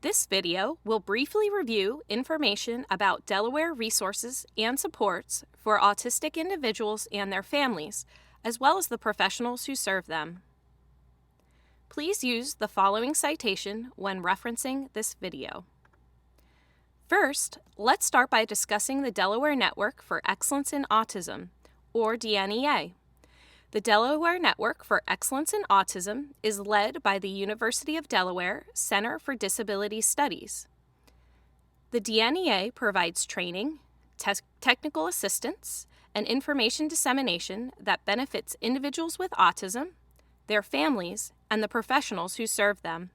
This video will briefly review information about Delaware resources and supports for autistic individuals and their families, as well as the professionals who serve them. Please use the following citation when referencing this video. First, let's start by discussing the Delaware Network for Excellence in Autism, or DNEA. The Delaware Network for Excellence in Autism is led by the University of Delaware Center for Disability Studies. The DNEA provides training, technical assistance, and information dissemination that benefits individuals with autism, their families, and the professionals who serve them.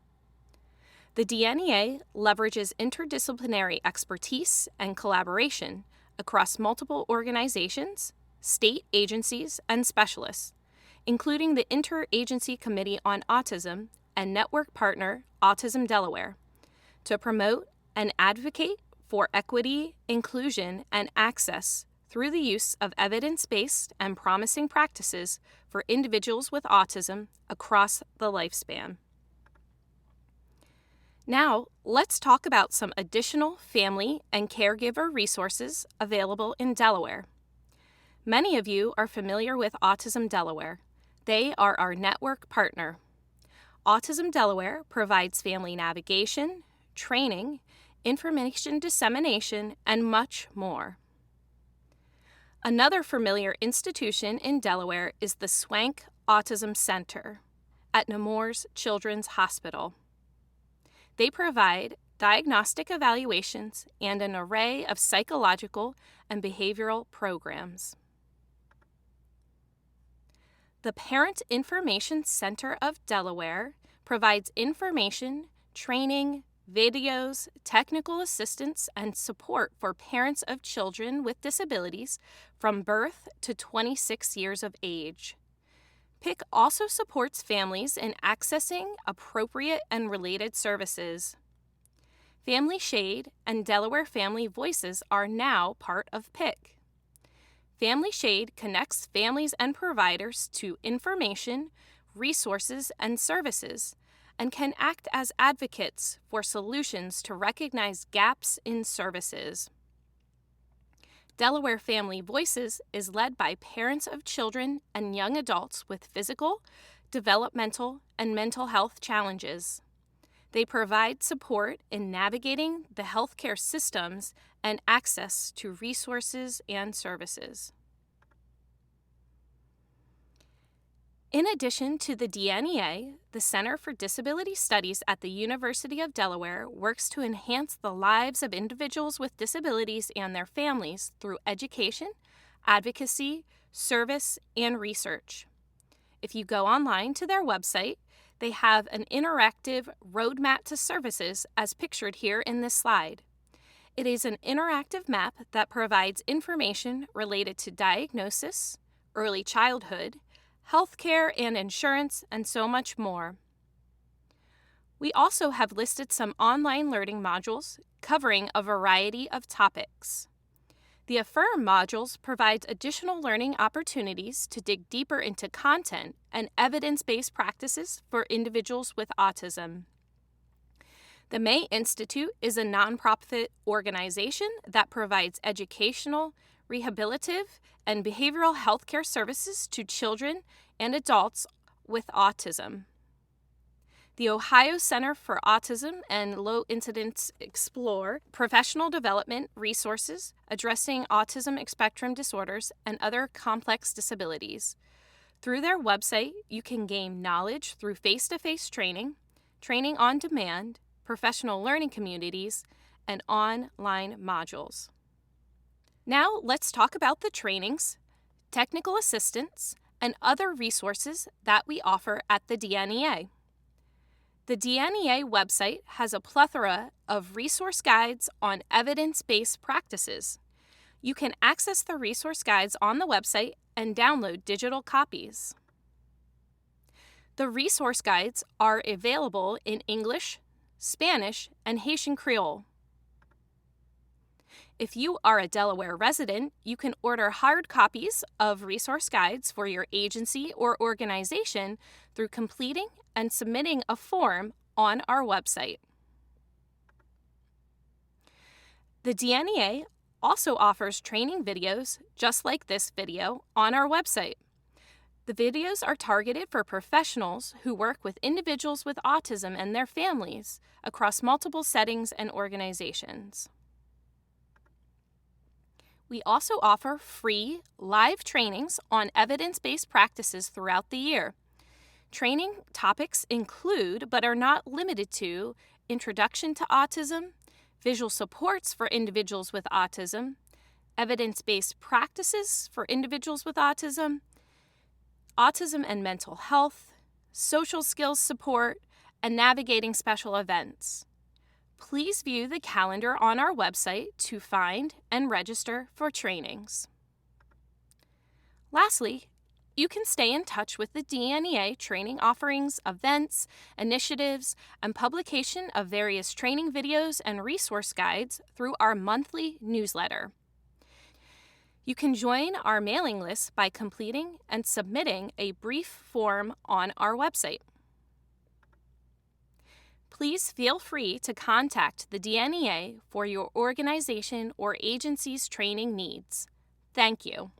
The DNEA leverages interdisciplinary expertise and collaboration across multiple organizations, state agencies, and specialists, including the Interagency Committee on Autism and network partner Autism Delaware, to promote and advocate for equity, inclusion, and access through the use of evidence-based and promising practices for individuals with autism across the lifespan. Now, let's talk about some additional family and caregiver resources available in Delaware. Many of you are familiar with Autism Delaware. They are our network partner. Autism Delaware provides family navigation, training, information dissemination, and much more. Another familiar institution in Delaware is the Swank Autism Center at Nemours Children's Hospital. They provide diagnostic evaluations and an array of psychological and behavioral programs. The Parent Information Center of Delaware provides information, training, videos, technical assistance, and support for parents of children with disabilities from birth to 26 years of age. PIC also supports families in accessing appropriate and related services. Family Shade and Delaware Family Voices are now part of PIC. Family Shade connects families and providers to information, resources, and services, and can act as advocates for solutions to recognize gaps in services. Delaware Family Voices is led by parents of children and young adults with physical, developmental, and mental health challenges. They provide support in navigating the healthcare systems and access to resources and services. In addition to the DNEA, the Center for Disability Studies at the University of Delaware works to enhance the lives of individuals with disabilities and their families through education, advocacy, service, and research. If you go online to their website, they have an interactive roadmap to services as pictured here in this slide. It is an interactive map that provides information related to diagnosis, early childhood, healthcare and insurance, and so much more. We also have listed some online learning modules covering a variety of topics. The Affirm modules provides additional learning opportunities to dig deeper into content and evidence-based practices for individuals with autism. The May Institute is a nonprofit organization that provides educational, rehabilitative, and behavioral health care services to children and adults with autism. The Ohio Center for Autism and Low Incidence explore professional development resources addressing autism spectrum disorders and other complex disabilities. Through their website, you can gain knowledge through face-to-face training, training on demand, professional learning communities, and online modules. Now let's talk about the trainings, technical assistance, and other resources that we offer at the DNEA. The DNEA website has a plethora of resource guides on evidence-based practices. You can access the resource guides on the website and download digital copies. The resource guides are available in English, Spanish, and Haitian Creole. If you are a Delaware resident, you can order hard copies of resource guides for your agency or organization through completing and submitting a form on our website. The DNEA also offers training videos just like this video on our website. The videos are targeted for professionals who work with individuals with autism and their families across multiple settings and organizations. We also offer free live trainings on evidence-based practices throughout the year. Training topics include, but are not limited to, Introduction to Autism, Visual Supports for Individuals with Autism, Evidence-based Practices for Individuals with Autism, Autism and Mental Health, Social Skills Support, and Navigating Special Events. Please view the calendar on our website to find and register for trainings. Lastly, you can stay in touch with the DNEA training offerings, events, initiatives, and publication of various training videos and resource guides through our monthly newsletter. You can join our mailing list by completing and submitting a brief form on our website. Please feel free to contact the DNEA for your organization or agency's training needs. Thank you.